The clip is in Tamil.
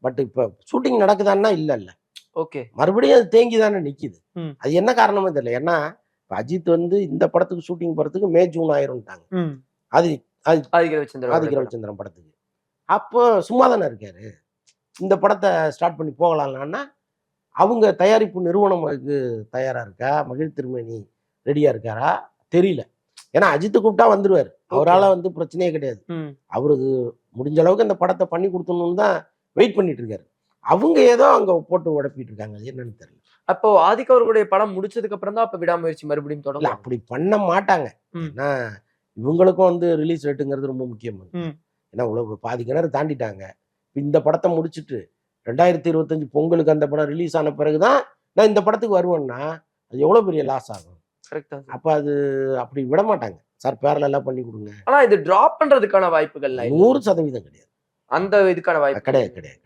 பட் இப்ப ஷூட்டிங் நடக்குதான்னா இல்ல. ஓகே. மறுபடியும் அது தேங்கி தானே நிக்குது. ம். அது என்ன காரணமே தெரியல. ஏன்னா இப்ப அஜித் வந்து இந்த படத்துக்கு ஷூட்டிங் போறதுக்கு மே, ஜூன் ஆயிரும்ட்டாங்க. ம். அது அது ஆதிக்க ரவிச்சந்திரன் ஆதிக்க ரவிச்சந்திரன் படத்துக்கு. அப்போ சும்மா தானே இருக்காரு. இந்த படத்த ஸ்டார்ட் பண்ணி போகலாம்னா, அவங்க தயாரிப்பு நிறுவனம் அதுக்கு தயாரா இருக்கா? மகிழ் திருமேனி ரெடியா இருக்காரா? தெரியல. ஏன்னா அஜித்த கூப்பிட்டா வந்துருவாரு. அவரால வந்து பிரச்சனையே கிடையாது. அவருக்கு முடிஞ்ச அளவுக்கு அந்த படத்த பண்ணி குடுத்துடணும்னு தான் வெயிட் பண்ணிட்டு இருக்காரு. அவங்க ஏதோ அங்க போட்டு உழப்பிட்டு இருக்காங்க. அது என்னன்னு தெரியல. அப்போ ஆதிக் அவர்களுடைய படம் முடிச்சதுக்கு அப்புறம் தான் அப்ப விடாமுயற்சி மறுபடியும் இல்ல தொடங்கும். அப்படி பண்ண மாட்டாங்க. ஏன்னா இவங்களுக்கும் வந்து ரிலீஸ் ரேட்டுங்கிறது ரொம்ப முக்கியம். ஏன்னா பாதி கிணறு தாண்டிட்டாங்க. இந்த படத்த முடிச்சுட்டு 2025 பொங்கலுக்கு அந்த படம் ரிலீஸ் ஆன பிறகு தான் நான் இந்த படத்துக்கு வருவேன்னா, அது எவ்வளோ பெரிய லாஸ் ஆகும். கரெக்ட்டா. அப்ப அது அப்படி விட மாட்டாங்க. சார் பேரலலா பண்ணி குடுங்க. ஆனா இது டிராப் பண்றதுக்கான வாய்ப்புகள் 100% கிடையாது. அந்த இதுக்கான வாய்ப்பு கிடையாது.